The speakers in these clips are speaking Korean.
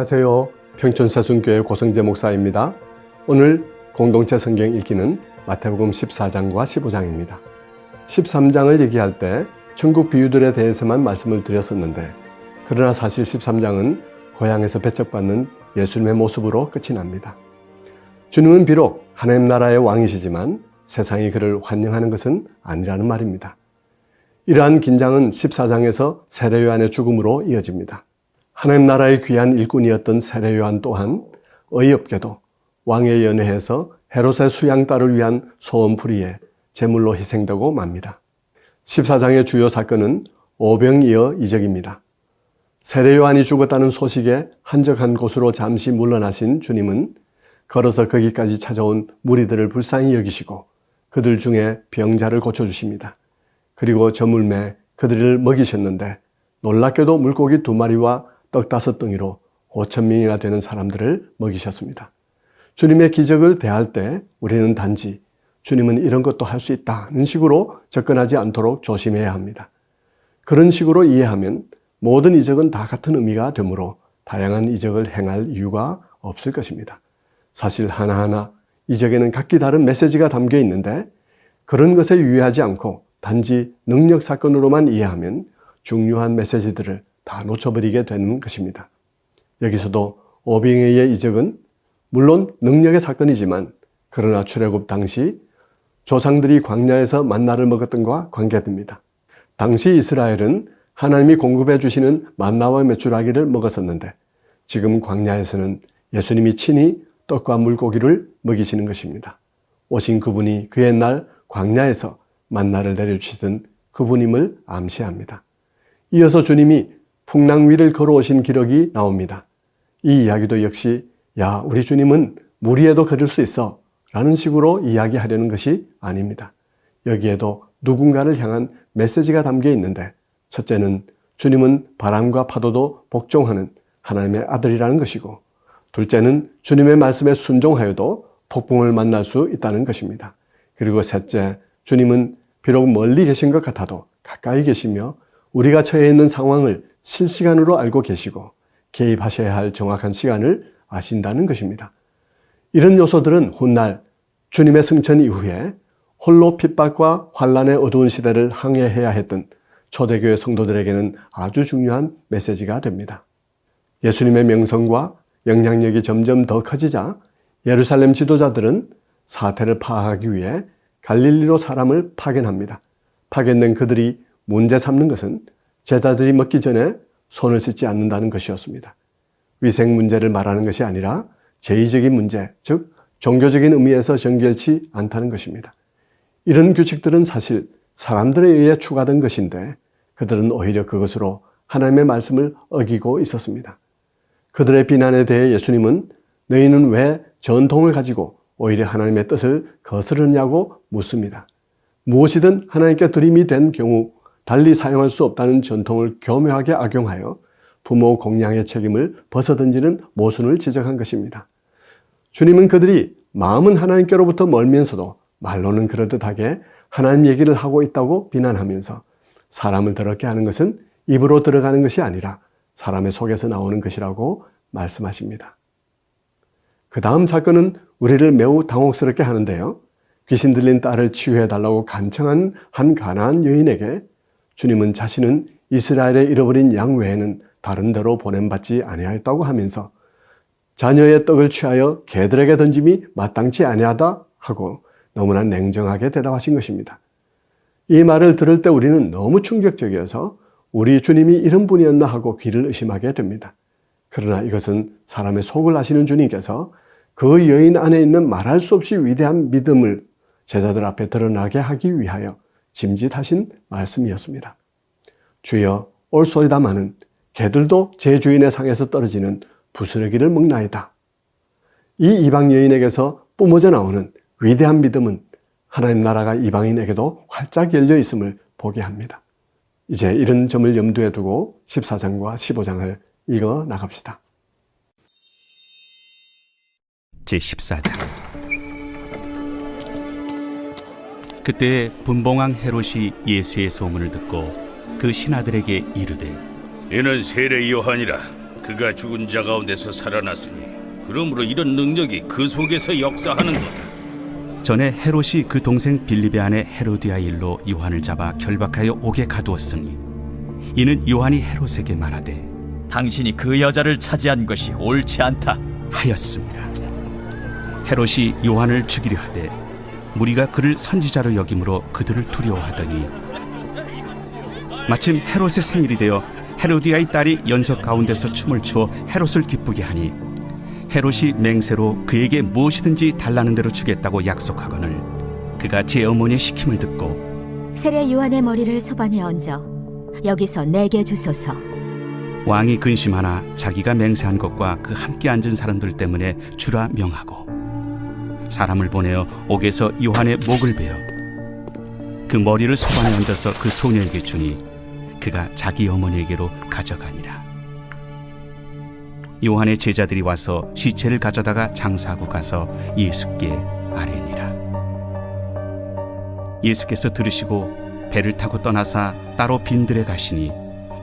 안녕하세요. 평촌사순교회 고성재 목사입니다. 오늘 공동체 성경 읽기는 마태복음 14장과 15장입니다. 13장을 얘기할 때 천국 비유들에 대해서만 말씀을 드렸었는데, 그러나 사실 13장은 고향에서 배척받는 예수님의 모습으로 끝이 납니다. 주님은 비록 하나님 나라의 왕이시지만 세상이 그를 환영하는 것은 아니라는 말입니다. 이러한 긴장은 14장에서 세례 요한의 죽음으로 이어집니다. 하나님 나라의 귀한 일꾼이었던 세례 요한 또한 어이없게도 왕의 연회에서 헤롯의 수양딸을 위한 소원풀이에 제물로 희생되고 맙니다. 14장의 주요 사건은 오병이어 이적입니다. 세례 요한이 죽었다는 소식에 한적한 곳으로 잠시 물러나신 주님은 걸어서 거기까지 찾아온 무리들을 불쌍히 여기시고 그들 중에 병자를 고쳐주십니다. 그리고 저물매 그들을 먹이셨는데 놀랍게도 물고기 2마리와 떡 5덩이로 5,000명이나 되는 사람들을 먹이셨습니다. 주님의 기적을 대할 때 우리는 단지 주님은 이런 것도 할 수 있다는 식으로 접근하지 않도록 조심해야 합니다. 그런 식으로 이해하면 모든 이적은 다 같은 의미가 되므로 다양한 이적을 행할 이유가 없을 것입니다. 사실 하나하나 이적에는 각기 다른 메시지가 담겨 있는데 그런 것에 유의하지 않고 단지 능력 사건으로만 이해하면 중요한 메시지들을 다 놓쳐버리게 되는 것입니다. 여기서도 오병이어의 이적은 물론 능력의 사건이지만 그러나 출애굽 당시 조상들이 광야에서 만나를 먹었던 것과 관계됩니다. 당시 이스라엘은 하나님이 공급해 주시는 만나와 메추라기를 먹었었는데 지금 광야에서는 예수님이 친히 떡과 물고기를 먹이시는 것입니다. 오신 그분이 그 옛날 광야에서 만나를 내려주시던 그분임을 암시합니다. 이어서 주님이 풍랑 위를 걸어오신 기록이 나옵니다. 이 이야기도 역시 우리 주님은 물 위에도 걸을 수 있어 라는 식으로 이야기하려는 것이 아닙니다. 여기에도 누군가를 향한 메시지가 담겨 있는데, 첫째는 주님은 바람과 파도도 복종하는 하나님의 아들이라는 것이고, 둘째는 주님의 말씀에 순종하여도 폭풍을 만날 수 있다는 것입니다. 그리고 셋째, 주님은 비록 멀리 계신 것 같아도 가까이 계시며 우리가 처해 있는 상황을 실시간으로 알고 계시고 개입하셔야 할 정확한 시간을 아신다는 것입니다. 이런 요소들은 훗날 주님의 승천 이후에 홀로 핍박과 환난의 어두운 시대를 항해해야 했던 초대교회 성도들에게는 아주 중요한 메시지가 됩니다. 예수님의 명성과 영향력이 점점 더 커지자 예루살렘 지도자들은 사태를 파악하기 위해 갈릴리로 사람을 파견합니다. 파견된 그들이 문제 삼는 것은 제자들이 먹기 전에 손을 씻지 않는다는 것이었습니다. 위생 문제를 말하는 것이 아니라 제의적인 문제, 즉 종교적인 의미에서 정결치 않다는 것입니다. 이런 규칙들은 사실 사람들에 의해 추가된 것인데 그들은 오히려 그것으로 하나님의 말씀을 어기고 있었습니다. 그들의 비난에 대해 예수님은 너희는 왜 전통을 가지고 오히려 하나님의 뜻을 거스르냐고 묻습니다. 무엇이든 하나님께 드림이 된 경우 달리 사용할 수 없다는 전통을 교묘하게 악용하여 부모 공양의 책임을 벗어던지는 모순을 지적한 것입니다. 주님은 그들이 마음은 하나님께로부터 멀면서도 말로는 그럴듯하게 하나님 얘기를 하고 있다고 비난하면서 사람을 더럽게 하는 것은 입으로 들어가는 것이 아니라 사람의 속에서 나오는 것이라고 말씀하십니다. 그 다음 사건은 우리를 매우 당혹스럽게 하는데요. 귀신 들린 딸을 치유해달라고 간청한 한 가나안 여인에게 주님은 자신은 이스라엘에 잃어버린 양 외에는 다른 데로 보냄받지 아니하였다고 하면서 자녀의 떡을 취하여 개들에게 던짐이 마땅치 아니하다 하고 너무나 냉정하게 대답하신 것입니다. 이 말을 들을 때 우리는 너무 충격적이어서 우리 주님이 이런 분이었나 하고 귀를 의심하게 됩니다. 그러나 이것은 사람의 속을 아시는 주님께서 그 여인 안에 있는 말할 수 없이 위대한 믿음을 제자들 앞에 드러나게 하기 위하여 짐짓하신 말씀이었습니다. 주여 올소이다마는 개들도 제 주인의 상에서 떨어지는 부스러기를 먹나이다. 이 이방 여인에게서 뿜어져 나오는 위대한 믿음은 하나님 나라가 이방인에게도 활짝 열려 있음을 보게 합니다. 이제 이런 점을 염두에 두고 14장과 15장을 읽어 나갑시다. 제14장. 그때 분봉왕 헤롯이 예수의 소문을 듣고 그 신하들에게 이르되 이는 세례 요한이라. 그가 죽은 자 가운데서 살아났으니 그러므로 이런 능력이 그 속에서 역사하는도다. 전에 헤롯이 그 동생 빌립의 아내 헤로디아 일로 요한을 잡아 결박하여 옥에 가두었으니 이는 요한이 헤롯에게 말하되 당신이 그 여자를 차지한 것이 옳지 않다 하였습니다. 헤롯이 요한을 죽이려 하되 무리가 그를 선지자로 여김으로 그들을 두려워하더니 마침 헤롯의 생일이 되어 헤로디아의 딸이 연석 가운데서 춤을 추어 헤롯을 기쁘게 하니 헤롯이 맹세로 그에게 무엇이든지 달라는 대로 주겠다고 약속하거늘 그가 제 어머니의 시킴을 듣고 세례 요한의 머리를 소반에 얹어 여기서 내게 주소서. 왕이 근심하나 자기가 맹세한 것과 그 함께 앉은 사람들 때문에 주라 명하고 사람을 보내어 옥에서 요한의 목을 베어 그 머리를 소반에 얹어서 그 소녀에게 주니 그가 자기 어머니에게로 가져가니라. 요한의 제자들이 와서 시체를 가져다가 장사하고 가서 예수께 아뢰니라. 예수께서 들으시고 배를 타고 떠나사 따로 빈들에 가시니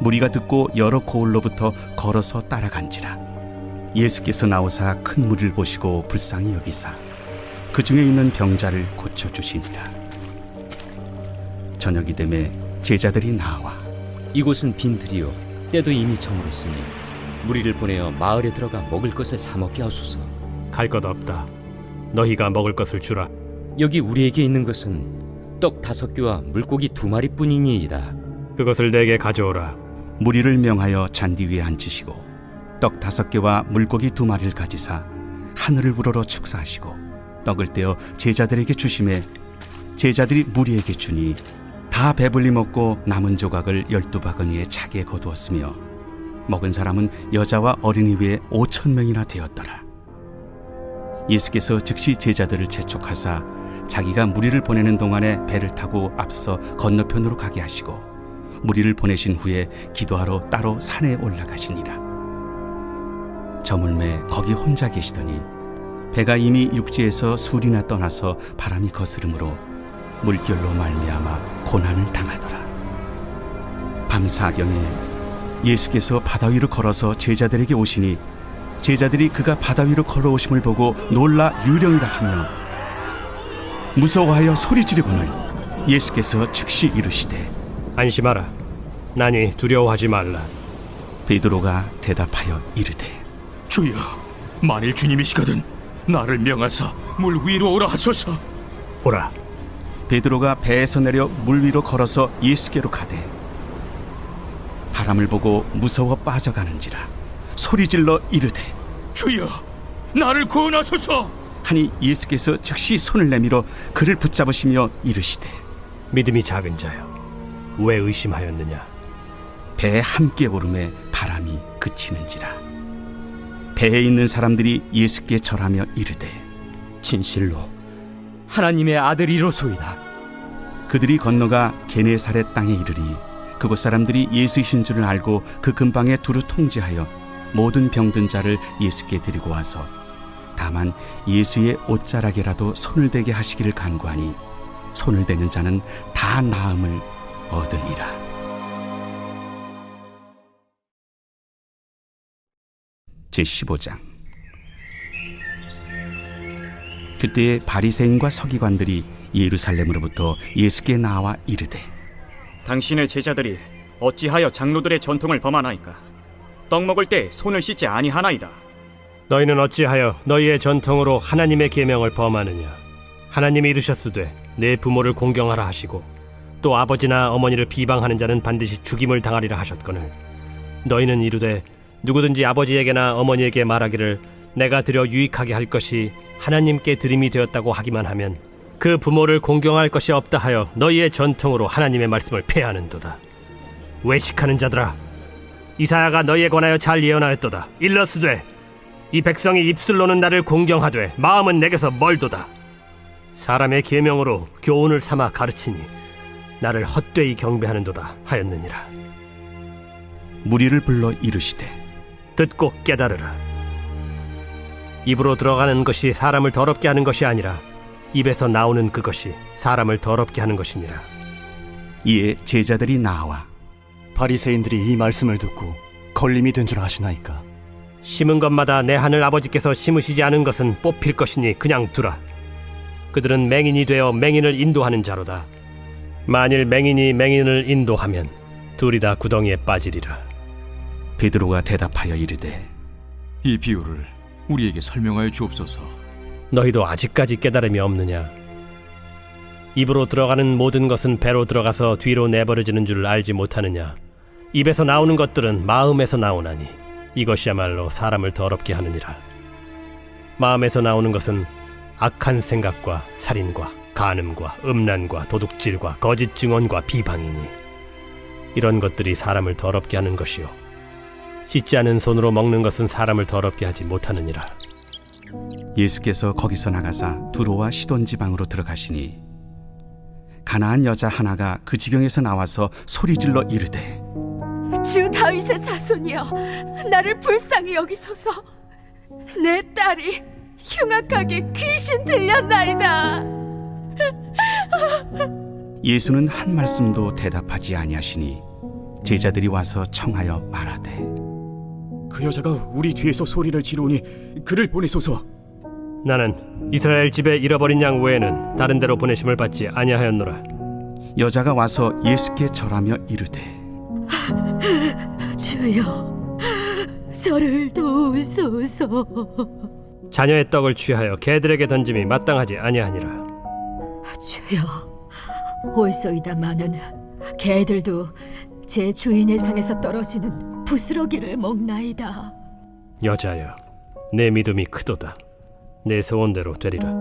무리가 듣고 여러 고을로부터 걸어서 따라간지라. 예수께서 나오사 큰 무리를 보시고 불쌍히 여기사 그 중에 있는 병자를 고쳐주시니라. 저녁이 되매 제자들이 나와 이곳은 빈들이요 때도 이미 저물었으니 무리를 보내어 마을에 들어가 먹을 것을 사 먹게 하소서. 갈 것 없다. 너희가 먹을 것을 주라. 여기 우리에게 있는 것은 떡 5개와 물고기 2마리뿐이니이다. 그것을 내게 가져오라. 무리를 명하여 잔디 위에 앉히시고 떡 5개와 물고기 2마리를 가지사 하늘을 우러러 축사하시고 떡을 떼어 제자들에게 주시매 제자들이 무리에게 주니 다 배불리 먹고 남은 조각을 12바구니에 차게 거두었으며 먹은 사람은 여자와 어린이 외에 5,000명이나 되었더라. 예수께서 즉시 제자들을 재촉하사 자기가 무리를 보내는 동안에 배를 타고 앞서 건너편으로 가게 하시고 무리를 보내신 후에 기도하러 따로 산에 올라가시니라. 저물매 거기 혼자 계시더니 배가 이미 육지에서 술이나 떠나서 바람이 거스름으로 물결로 말미암아 고난을 당하더라. 밤사경에 예수께서 바다 위로 걸어서 제자들에게 오시니 제자들이 그가 바다 위로 걸어오심을 보고 놀라 유령이라 하며 무서워하여 소리 지르거늘 예수께서 즉시 이르시되 안심하라. 나니 두려워하지 말라. 베드로가 대답하여 이르되 주여, 만일 주님이시거든 나를 명하사 물 위로 오라 하소서. 오라. 베드로가 배에서 내려 물 위로 걸어서 예수께로 가되 바람을 보고 무서워 빠져가는지라 소리질러 이르되 주여, 나를 구원하소서. 하니 예수께서 즉시 손을 내밀어 그를 붙잡으시며 이르시되 믿음이 작은 자여, 왜 의심하였느냐? 배에 함께 오름에 바람이 그치는지라. 배에 있는 사람들이 예수께 절하며 이르되 진실로 하나님의 아들이로소이다. 그들이 건너가 게네사렛 땅에 이르니 그곳 사람들이 예수이신 줄을 알고 그 근방에 두루 통제하여 모든 병든 자를 예수께 데리고 와서 다만 예수의 옷자락에라도 손을 대게 하시기를 간구하니 손을 대는 자는 다 나음을 얻으니라. 제15장. 그때에 바리새인과 서기관들이 예루살렘으로부터 예수께 나와 이르되 당신의 제자들이 어찌하여 장로들의 전통을 범하나이까? 떡 먹을 때 손을 씻지 아니하나이다. 너희는 어찌하여 너희의 전통으로 하나님의 계명을 범하느냐? 하나님이 이르셨으되 내 부모를 공경하라 하시고 또 아버지나 어머니를 비방하는 자는 반드시 죽임을 당하리라 하셨거늘 너희는 이르되 누구든지 아버지에게나 어머니에게 말하기를 내가 드려 유익하게 할 것이 하나님께 드림이 되었다고 하기만 하면 그 부모를 공경할 것이 없다 하여 너희의 전통으로 하나님의 말씀을 폐하는도다. 외식하는 자들아, 이사야가 너희에 관하여 잘 예언하였도다. 일러스되 이 백성이 입술로는 나를 공경하되 마음은 내게서 멀도다. 사람의 계명으로 교훈을 삼아 가르치니 나를 헛되이 경배하는도다 하였느니라. 무리를 불러 이르시되 듣고 깨달으라. 입으로 들어가는 것이 사람을 더럽게 하는 것이 아니라 입에서 나오는 그것이 사람을 더럽게 하는 것이니라. 이에 제자들이 나와 바리새인들이 이 말씀을 듣고 걸림이 된 줄 아시나이까? 심은 것마다 내 하늘 아버지께서 심으시지 않은 것은 뽑힐 것이니 그냥 두라. 그들은 맹인이 되어 맹인을 인도하는 자로다. 만일 맹인이 맹인을 인도하면 둘이 다 구덩이에 빠지리라. 베드로가 대답하여 이르되 이 비유를 우리에게 설명하여 주옵소서. 너희도 아직까지 깨달음이 없느냐? 입으로 들어가는 모든 것은 배로 들어가서 뒤로 내버려지는 줄 알지 못하느냐? 입에서 나오는 것들은 마음에서 나오나니 이것이야말로 사람을 더럽게 하느니라. 마음에서 나오는 것은 악한 생각과 살인과 간음과 음란과 도둑질과 거짓 증언과 비방이니 이런 것들이 사람을 더럽게 하는 것이요 씻지 않은 손으로 먹는 것은 사람을 더럽게 하지 못하느니라. 예수께서 거기서 나가사 두로와 시돈 지방으로 들어가시니 가나안 여자 하나가 그 지경에서 나와서 소리질러 이르되 주 다윗의 자손이여, 나를 불쌍히 여기소서. 내 딸이 흉악하게 귀신 들렸나이다. 예수는 한 말씀도 대답하지 아니하시니 제자들이 와서 청하여 말하되 그 여자가 우리 뒤에서 소리를 지르오니 그를 보내소서. 나는 이스라엘 집에 잃어버린 양 외에는 다른 데로 보내심을 받지 아니하였노라. 여자가 와서 예수께 절하며 이르되 주여, 저를 도우소서. 자녀의 떡을 취하여 개들에게 던짐이 마땅하지 아니하니라. 주여, 올소이다마는 개들도 제 주인의 상에서 떨어지는 부스러기를 먹나이다. 여자여, 내 믿음이 크도다. 내 소원대로 되리라.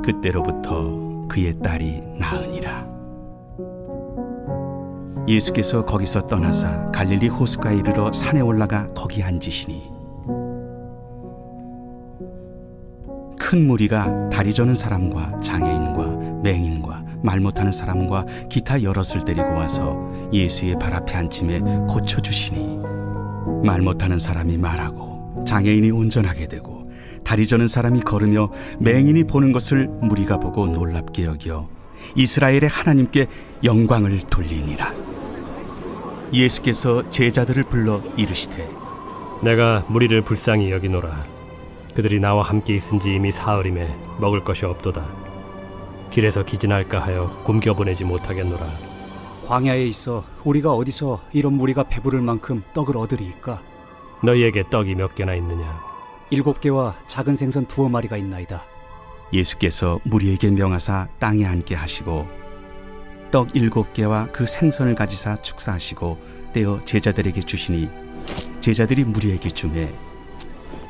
그때로부터 그의 딸이 나으니라. 예수께서 거기서 떠나사 갈릴리 호수가에 이르러 산에 올라가 거기 앉으시니 큰 무리가 다리 저는 사람과 장애인과 맹인과 말 못하는 사람과 기타 여럿을 데리고 와서 예수의 발 앞에 앉힘에 고쳐주시니 말 못하는 사람이 말하고 장애인이 운전하게 되고 다리 저는 사람이 걸으며 맹인이 보는 것을 무리가 보고 놀랍게 여겨 이스라엘의 하나님께 영광을 돌리니라. 예수께서 제자들을 불러 이르시되 내가 무리를 불쌍히 여기노라. 그들이 나와 함께 있은지 이미 사흘임에 먹을 것이 없도다. 길에서 기진할까 하여 굶겨 보내지 못하겠노라. 광야에 있어 우리가 어디서 이런 무리가 배부를 만큼 떡을 얻으리이까? 너희에게 떡이 몇 개나 있느냐? 7개와 작은 생선 2마리가 있나이다. 예수께서 무리에게 명하사 땅에 앉게 하시고 떡 7개와 그 생선을 가지사 축사하시고 떼어 제자들에게 주시니 제자들이 무리에게 주매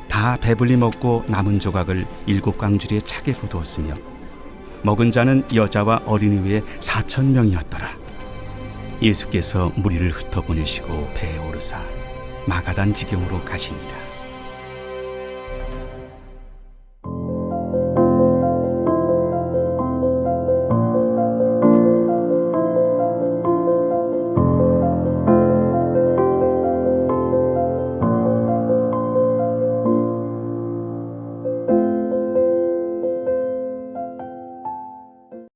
다 배불리 먹고 남은 조각을 7광주리에 차게 거두었으며 먹은 자는 여자와 어린이 외에 4,000명이었더라. 예수께서 무리를 흩어보내시고 배에 오르사 마가단 지경으로 가시니라.